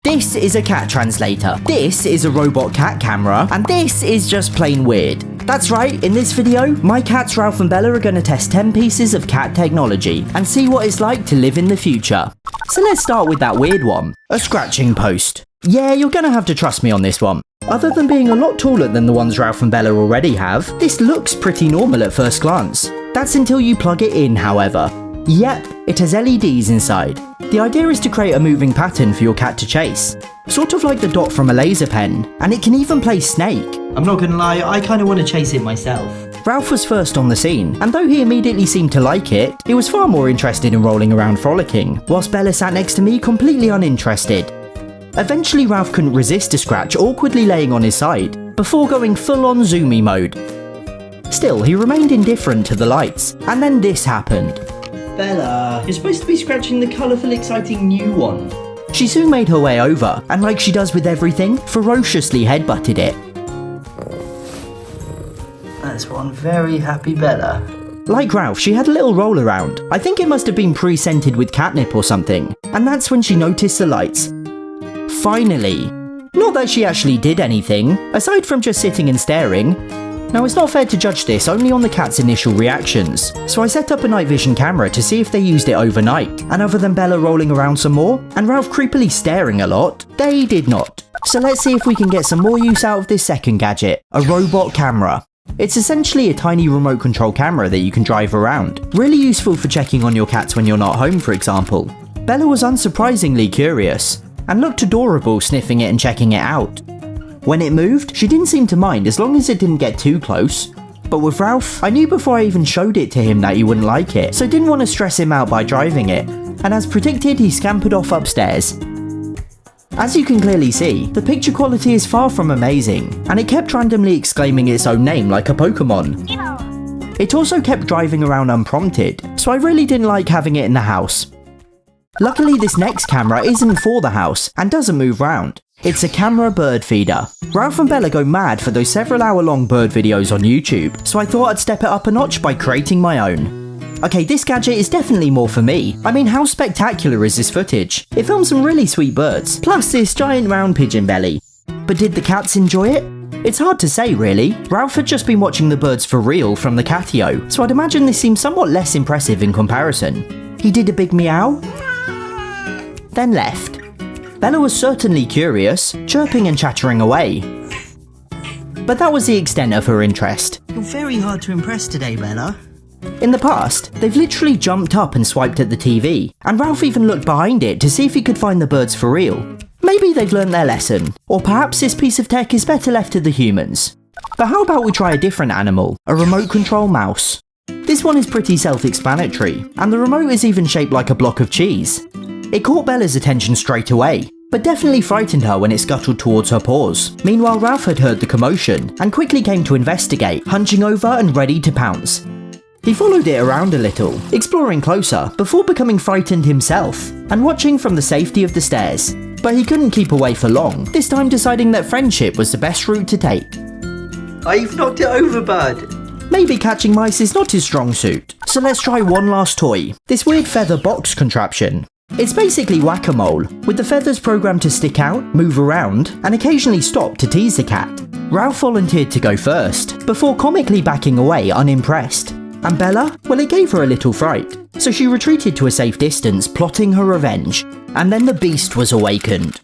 This is a cat translator, this is a robot cat camera, and this is just plain weird. That's right, in this video, my cats Ralph and Bella are going to test 10 pieces of cat technology and see what it's like to live in the future. So let's start with that weird one, a scratching post. Yeah, you're going to have to trust me on this one. Other than being a lot taller than the ones Ralph and Bella already have, this looks pretty normal at first glance. That's until you plug it in, however. Yep, it has LEDs inside. The idea is to create a moving pattern for your cat to chase. Sort of like the dot from a laser pen, and it can even play Snake. I'm not gonna lie, I kinda wanna chase it myself. Ralph was first on the scene, and though he immediately seemed to like it, he was far more interested in rolling around frolicking, whilst Bella sat next to me completely uninterested. Eventually Ralph couldn't resist a scratch awkwardly laying on his side, before going full-on zoomy mode. Still, he remained indifferent to the lights, and then this happened. Bella, you're supposed to be scratching the colourful, exciting new one. She soon made her way over, and like she does with everything, ferociously headbutted it. That's one very happy Bella. Like Ralph, she had a little roll around. I think it must have been pre-scented with catnip or something, and that's when she noticed the lights. Finally. Not that she actually did anything, aside from just sitting and staring. Now it's not fair to judge this only on the cat's initial reactions, so I set up a night vision camera to see if they used it overnight, and other than Bella rolling around some more, and Ralph creepily staring a lot, they did not. So let's see if we can get some more use out of this second gadget, a robot camera. It's essentially a tiny remote control camera that you can drive around, really useful for checking on your cats when you're not home, for example. Bella was unsurprisingly curious, and looked adorable sniffing it and checking it out. When it moved, she didn't seem to mind as long as it didn't get too close. But with Ralph, I knew before I even showed it to him that he wouldn't like it, so didn't want to stress him out by driving it. And as predicted, he scampered off upstairs. As you can clearly see, the picture quality is far from amazing, and it kept randomly exclaiming its own name like a Pokemon. It also kept driving around unprompted, so I really didn't like having it in the house. Luckily, this next camera isn't for the house, and doesn't move round. It's a camera bird feeder. Ralph and Bella go mad for those several hour-long bird videos on YouTube, so I thought I'd step it up a notch by creating my own. Okay, this gadget is definitely more for me. I mean, how spectacular is this footage? It films some really sweet birds, plus this giant round pigeon belly. But did the cats enjoy it? It's hard to say, really. Ralph had just been watching the birds for real from the catio, so I'd imagine this seems somewhat less impressive in comparison. He did a big meow, then left. Bella was certainly curious, chirping and chattering away. But that was the extent of her interest. You're very hard to impress today, Bella. In the past, they've literally jumped up and swiped at the TV, and Ralph even looked behind it to see if he could find the birds for real. Maybe they've learned their lesson, or perhaps this piece of tech is better left to the humans. But how about we try a different animal, a remote control mouse? This one is pretty self-explanatory, and the remote is even shaped like a block of cheese. It caught Bella's attention straight away, but definitely frightened her when it scuttled towards her paws. Meanwhile, Ralph had heard the commotion, and quickly came to investigate, hunching over and ready to pounce. He followed it around a little, exploring closer, before becoming frightened himself, and watching from the safety of the stairs. But he couldn't keep away for long, this time deciding that friendship was the best route to take. I've knocked it over, bud. Maybe catching mice is not his strong suit, so let's try one last toy, this weird feather box contraption. It's basically whack-a-mole, with the feathers programmed to stick out, move around, and occasionally stop to tease the cat. Ralph volunteered to go first, before comically backing away unimpressed. And Bella? Well, it gave her a little fright, so she retreated to a safe distance, plotting her revenge. And then the beast was awakened.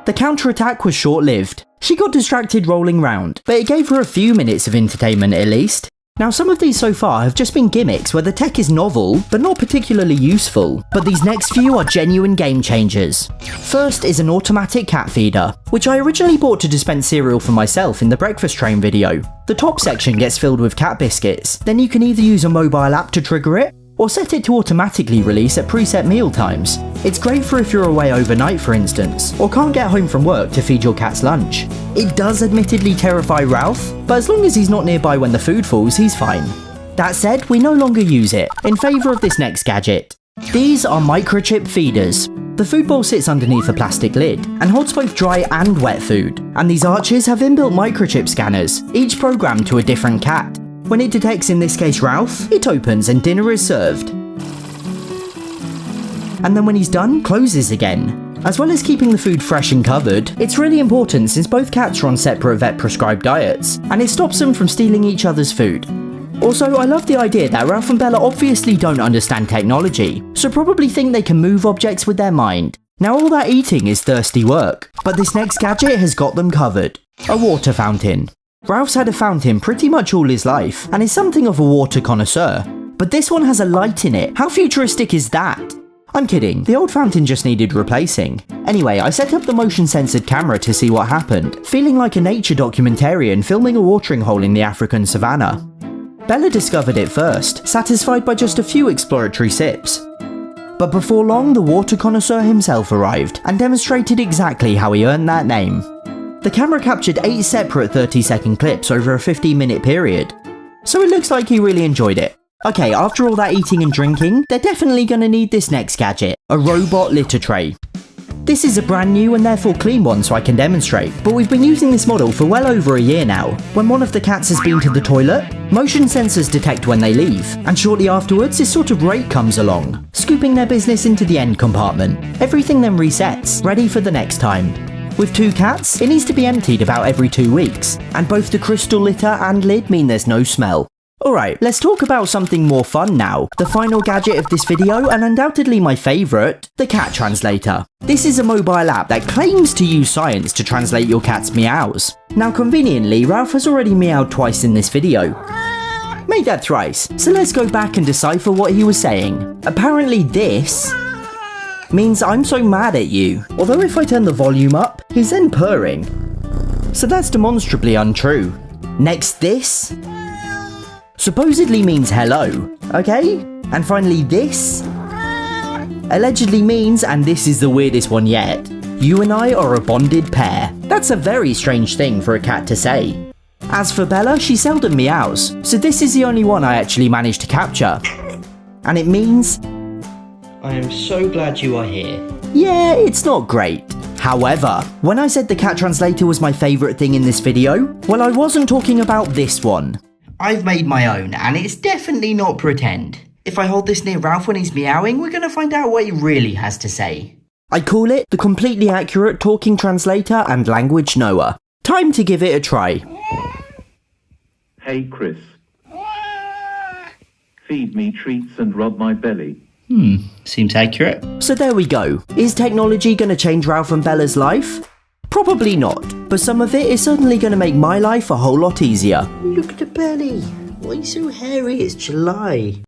The counterattack was short-lived. She got distracted rolling round, but it gave her a few minutes of entertainment at least. Now some of these so far have just been gimmicks where the tech is novel, but not particularly useful, but these next few are genuine game changers. First is an automatic cat feeder, which I originally bought to dispense cereal for myself in the breakfast train video. The top section gets filled with cat biscuits, then you can either use a mobile app to trigger it, or set it to automatically release at preset meal times. It's great for if you're away overnight, for instance, or can't get home from work to feed your cat's lunch. It does admittedly terrify Ralph, but as long as he's not nearby when the food falls, he's fine. That said, we no longer use it, in favour of this next gadget. These are microchip feeders. The food bowl sits underneath a plastic lid, and holds both dry and wet food, and these arches have inbuilt microchip scanners, each programmed to a different cat. When it detects, in this case, Ralph, it opens and dinner is served. And then when he's done, closes again. As well as keeping the food fresh and covered, it's really important since both cats are on separate vet-prescribed diets, and it stops them from stealing each other's food. Also, I love the idea that Ralph and Bella obviously don't understand technology, so probably think they can move objects with their mind. Now all that eating is thirsty work, but this next gadget has got them covered. A water fountain. Ralph's had a fountain pretty much all his life, and is something of a water connoisseur. But this one has a light in it. How futuristic is that? I'm kidding, the old fountain just needed replacing. Anyway, I set up the motion-censored camera to see what happened, feeling like a nature documentarian filming a watering hole in the African savannah. Bella discovered it first, satisfied by just a few exploratory sips. But before long, the water connoisseur himself arrived, and demonstrated exactly how he earned that name. The camera captured 8 separate 30-second clips over a 15-minute period, so it looks like he really enjoyed it. Okay, after all that eating and drinking, they're definitely gonna need this next gadget, a robot litter tray. This is a brand new and therefore clean one so I can demonstrate, but we've been using this model for well over a year now. When one of the cats has been to the toilet, motion sensors detect when they leave, and shortly afterwards this sort of rake comes along, scooping their business into the end compartment. Everything then resets, ready for the next time. With 2 cats, it needs to be emptied about every 2 weeks, and both the crystal litter and lid mean there's no smell. Alright, let's talk about something more fun now. The final gadget of this video, and undoubtedly my favourite, the Cat Translator. This is a mobile app that claims to use science to translate your cat's meows. Now conveniently, Ralph has already meowed twice in this video. Made that thrice, so let's go back and decipher what he was saying. Apparently this means I'm so mad at you. Although if I turn the volume up, he's then purring. So that's demonstrably untrue. Next, this supposedly means hello, okay? And finally this allegedly means, and this is the weirdest one yet, you and I are a bonded pair. That's a very strange thing for a cat to say. As for Bella, she seldom meows, so this is the only one I actually managed to capture. And it means, I am so glad you are here. Yeah, it's not great. However, when I said the Cat Translator was my favourite thing in this video, well, I wasn't talking about this one. I've made my own, and it's definitely not pretend. If I hold this near Ralph when he's meowing, we're gonna find out what he really has to say. I call it the completely accurate talking translator and language knower. Time to give it a try. Hey Chris. Feed me treats and rub my belly. Seems accurate. So there we go. Is technology gonna change Ralph and Bella's life? Probably not, but some of it is certainly going to make my life a whole lot easier. Look at the belly. Why so hairy? It's July.